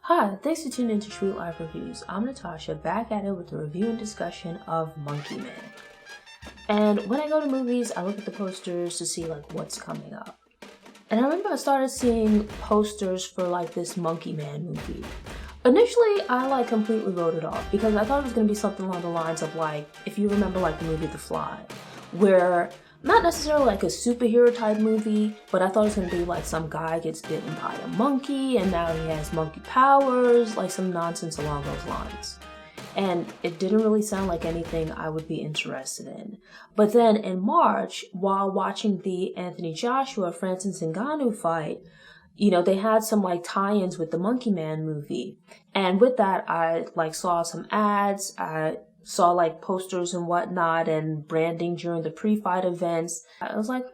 Hi, thanks for tuning into True Life Reviews. I'm Natasha, back at it with a review and discussion of Monkey Man. And when I go to movies, I look at the posters to see what's coming up. And I remember I started seeing posters for this Monkey Man movie. Initially, I completely wrote it off because I thought it was going to be something along the lines of if you remember the movie The Fly, where not necessarily a superhero type movie, but I thought it was going to be some guy gets bitten by a monkey and now he has monkey powers, some nonsense along those lines. And it didn't really sound like anything I would be interested in. But then in March, while watching the Anthony Joshua Francis Ngannou fight, they had some tie-ins with the Monkey Man movie. And with that, I saw some ads, I saw posters and whatnot and branding during the pre-fight events. I was like,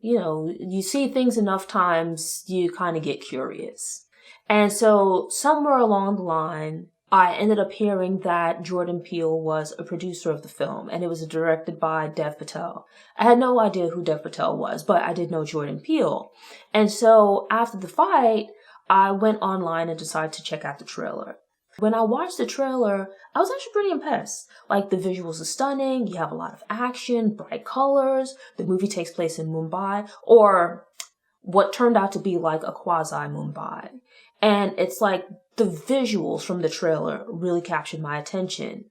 you see things enough times, you kind of get curious. And so somewhere along the line, I ended up hearing that Jordan Peele was a producer of the film, and it was directed by Dev Patel. I had no idea who Dev Patel was, but I did know Jordan Peele. And so after the fight, I went online and decided to check out the trailer. When I watched the trailer, I was actually pretty impressed. The visuals are stunning, you have a lot of action, bright colors, the movie takes place in Mumbai, or what turned out to be a quasi-Mumbai. And it's the visuals from the trailer really captured my attention.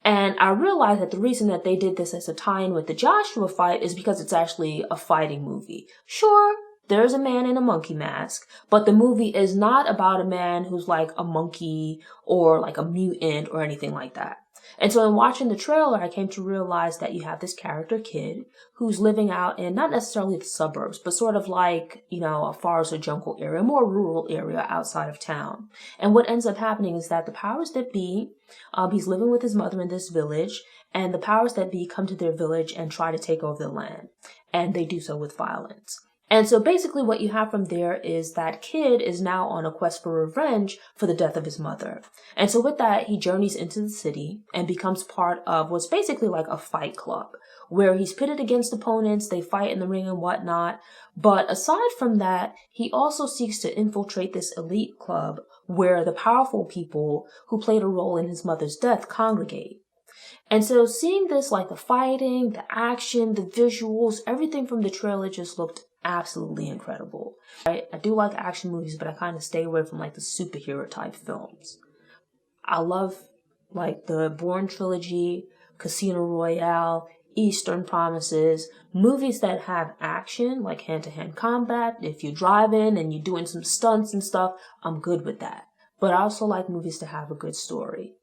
And I realized that the reason that they did this as a tie-in with the Joshua fight is because it's actually a fighting movie. Sure, there's a man in a monkey mask, but the movie is not about a man who's a monkey or a mutant or anything like that. And so in watching the trailer, I came to realize that you have this character kid who's living out in not necessarily the suburbs, but sort of a forest or jungle area, more rural area outside of town. And what ends up happening is that the powers that be, he's living with his mother in this village, and the powers that be come to their village and try to take over the land. And they do so with violence. And so basically what you have from there is that kid is now on a quest for revenge for the death of his mother. And so with that, he journeys into the city and becomes part of what's basically a fight club, where he's pitted against opponents, they fight in the ring and whatnot. But aside from that, he also seeks to infiltrate this elite club where the powerful people who played a role in his mother's death congregate. And so seeing this, the fighting, the action, the visuals, everything from the trailer just looked absolutely incredible. I do like action movies, but I kind of stay away from the superhero type films. I love the Bourne trilogy, Casino Royale, Eastern Promises, movies that have action, hand-to-hand combat. If you're driving and you're doing some stunts and stuff, I'm good with that. But I also like movies to have a good story.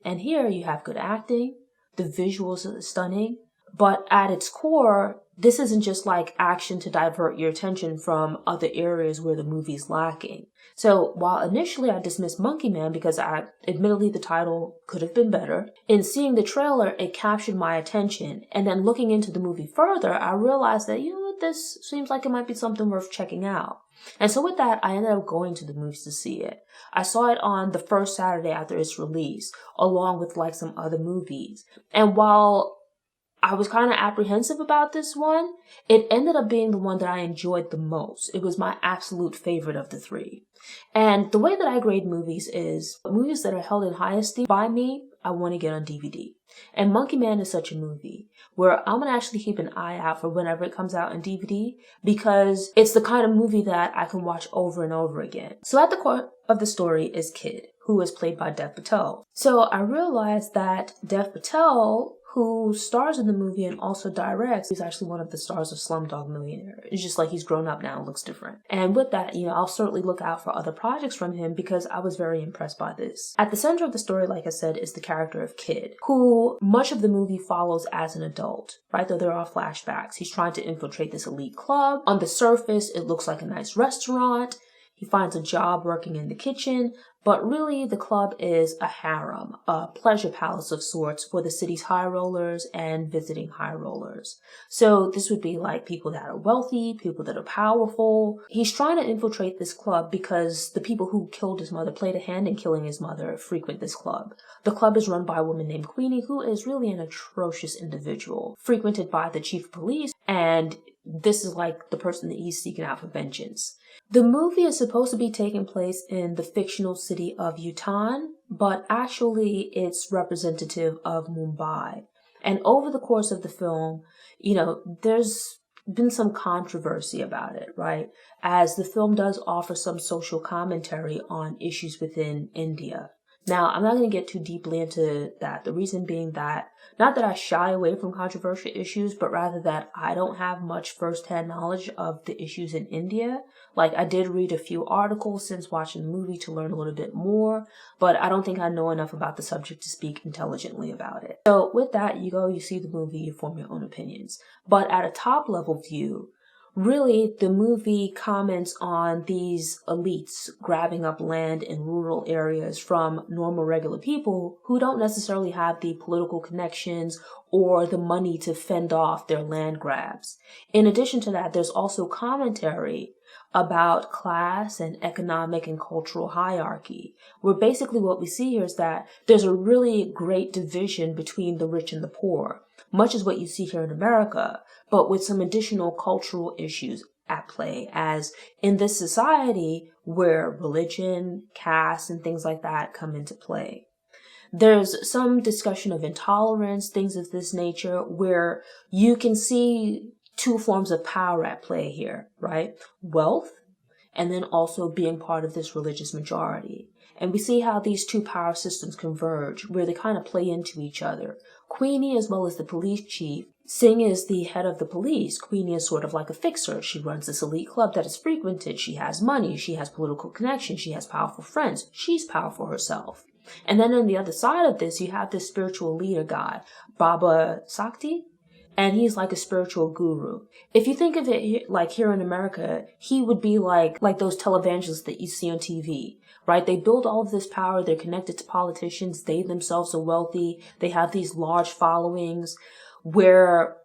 And here you have good acting, the visuals are stunning, but at its core, this isn't just action to divert your attention from other areas where the movie's lacking. So while initially I dismissed Monkey Man because admittedly the title could have been better, in seeing the trailer, it captured my attention. And then looking into the movie further, I realized that, this seems like it might be something worth checking out. And so with that, I ended up going to the movies to see it. I saw it on the first Saturday after its release, along with some other movies. And while I was kind of apprehensive about this one, it ended up being the one that I enjoyed the most. It was my absolute favorite of the three. And the way that I grade movies is movies that are held in high esteem by me, I want to get on DVD. And Monkey Man is such a movie where I'm going to actually keep an eye out for whenever it comes out in DVD because it's the kind of movie that I can watch over and over again. So at the core of the story is Kid, who is played by Dev Patel. So I realized that Dev Patel, who stars in the movie and also directs, he's actually one of the stars of Slumdog Millionaire. It's just he's grown up now and looks different. And with that, I'll certainly look out for other projects from him because I was very impressed by this. At the center of the story, like I said, is the character of Kid, who much of the movie follows as an adult, right? Though there are flashbacks. He's trying to infiltrate this elite club. On the surface, it looks like a nice restaurant. He finds a job working in the kitchen, but really the club is a harem, a pleasure palace of sorts for the city's high rollers and visiting high rollers. So this would be people that are wealthy, people that are powerful. He's trying to infiltrate this club because the people who killed his mother, played a hand in killing his mother, frequent this club. The club is run by a woman named Queenie, who is really an atrocious individual, frequented by the chief of police, and this is the person that he's seeking out for vengeance. The movie is supposed to be taking place in the fictional city of Utah, but actually it's representative of Mumbai. And over the course of the film, there's been some controversy about it, right? As the film does offer some social commentary on issues within India. Now, I'm not going to get too deeply into that. The reason being that, not that I shy away from controversial issues, but rather that I don't have much firsthand knowledge of the issues in India. Like, I did read a few articles since watching the movie to learn a little bit more, but I don't think I know enough about the subject to speak intelligently about it. So with that, you see the movie, you form your own opinions. But at a top level view, really, the movie comments on these elites grabbing up land in rural areas from normal, regular people who don't necessarily have the political connections or the money to fend off their land grabs. In addition to that, there's also commentary about class and economic and cultural hierarchy, where basically what we see here is that there's a really great division between the rich and the poor, much as what you see here in America, but with some additional cultural issues at play, as in this society where religion, caste, and things like that come into play. There's some discussion of intolerance, things of this nature, where you can see two forms of power at play here, right? Wealth, and then also being part of this religious majority. And we see how these two power systems converge, where they kind of play into each other. Queenie, as well as the police chief, Singh is the head of the police. Queenie is sort of like a fixer. She runs this elite club that is frequented. She has money. She has political connections. She has powerful friends. She's powerful herself. And then on the other side of this, you have this spiritual leader guy, Baba Sakti, and he's like a spiritual guru. If you think of it like here in America, he would be like those televangelists that you see on TV, right? They build all of this power. They're connected to politicians. They themselves are wealthy. They have these large followings where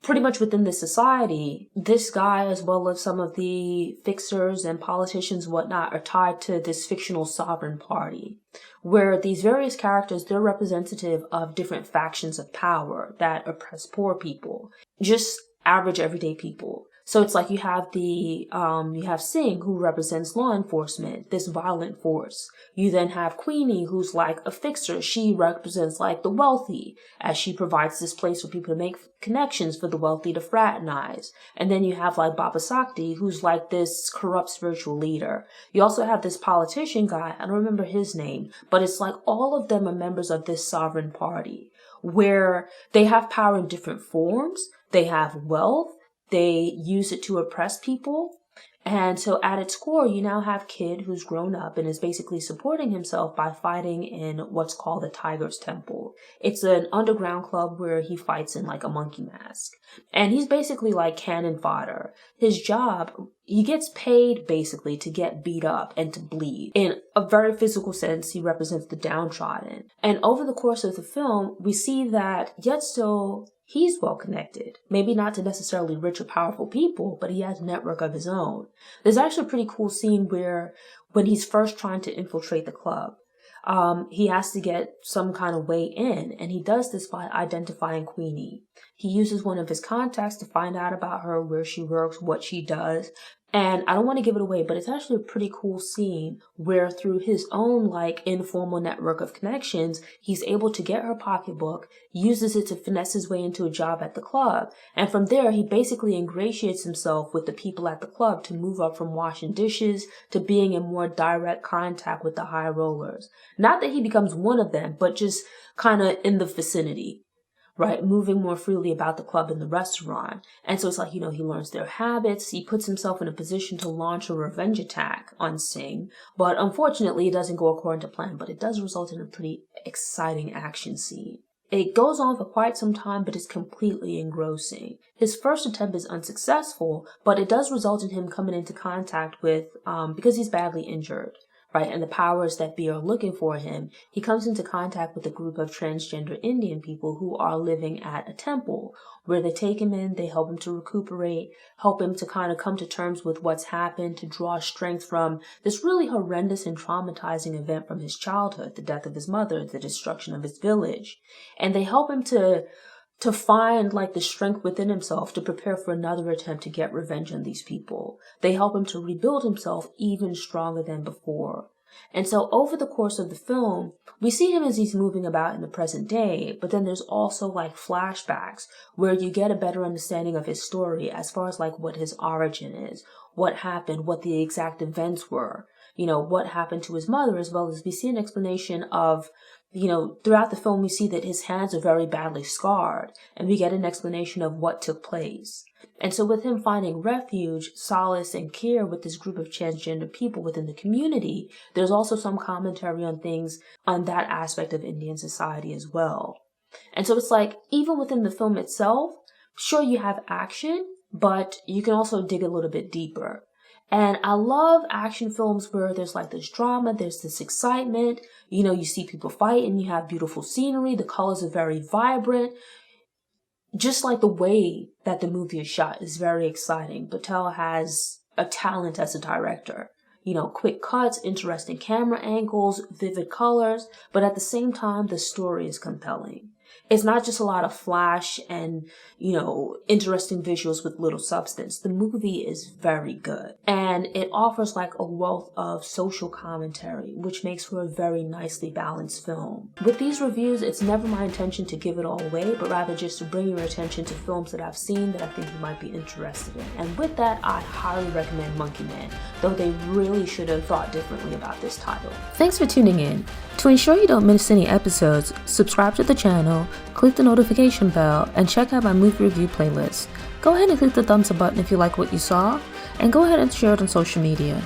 pretty much within this society, this guy, as well as some of the fixers and politicians and whatnot, are tied to this fictional sovereign party, where these various characters, they're representative of different factions of power that oppress poor people, just average everyday people. So it's like you have Singh, who represents law enforcement, this violent force. You then have Queenie, who's like a fixer. She represents like the wealthy, as she provides this place for people to make connections for the wealthy to fraternize. And then you have like Baba Sakti, who's like this corrupt spiritual leader. You also have this politician guy, I don't remember his name, but it's like all of them are members of this sovereign party, where they have power in different forms. They have wealth. They use it to oppress people. And so at its core, you now have Kid, who's grown up and is basically supporting himself by fighting in what's called the Tiger's Temple. It's an underground club where he fights in like a monkey mask. And he's basically like cannon fodder. His job, he gets paid basically to get beat up and to bleed. In a very physical sense, he represents the downtrodden. And over the course of the film, we see that yet still he's well connected. Maybe not to necessarily rich or powerful people, but he has a network of his own. There's actually a pretty cool scene where when he's first trying to infiltrate the club, he has to get some kind of way in, and he does this by identifying Queenie. He uses one of his contacts to find out about her, where she works, what she does. And I don't want to give it away, but it's actually a pretty cool scene where through his own like informal network of connections, he's able to get her pocketbook, uses it to finesse his way into a job at the club. And from there, he basically ingratiates himself with the people at the club to move up from washing dishes to being in more direct contact with the high rollers. Not that he becomes one of them, but just kind of in the vicinity. Right, moving more freely about the club and the restaurant. And so it's like, he learns their habits. He puts himself in a position to launch a revenge attack on Singh. But unfortunately, it doesn't go according to plan, but it does result in a pretty exciting action scene. It goes on for quite some time, but it's completely engrossing. His first attempt is unsuccessful, but it does result in him coming into contact with, because he's badly injured, right, and the powers that be are looking for him, he comes into contact with a group of transgender Indian people who are living at a temple, where they take him in, they help him to recuperate, help him to kind of come to terms with what's happened, to draw strength from this really horrendous and traumatizing event from his childhood, the death of his mother, the destruction of his village. And they help him to to find like the strength within himself to prepare for another attempt to get revenge on these people. They help him to rebuild himself even stronger than before. And so over the course of the film, we see him as he's moving about in the present day, but then there's also like flashbacks where you get a better understanding of his story as far as like what his origin is, what happened, what the exact events were, what happened to his mother, as well as we see an explanation of, throughout the film, we see that his hands are very badly scarred, and we get an explanation of what took place. And so with him finding refuge, solace, and care with this group of transgender people within the community, there's also some commentary on things on that aspect of Indian society as well. And so it's like, even within the film itself, sure, you have action, but you can also dig a little bit deeper. And I love action films where there's like this drama, there's this excitement, you see people fight and you have beautiful scenery, the colors are very vibrant. Just like the way that the movie is shot is very exciting. Patel has a talent as a director. Quick cuts, interesting camera angles, vivid colors, but at the same time, the story is compelling. It's not just a lot of flash and, interesting visuals with little substance. The movie is very good. And it offers like a wealth of social commentary, which makes for a very nicely balanced film. With these reviews, it's never my intention to give it all away, but rather just to bring your attention to films that I've seen that I think you might be interested in. And with that, I highly recommend Monkey Man, though they really should have thought differently about this title. Thanks for tuning in. To ensure you don't miss any episodes, subscribe to the channel, click the notification bell, and check out my movie review playlist. Go ahead and click the thumbs up button if you like what you saw, and go ahead and share it on social media.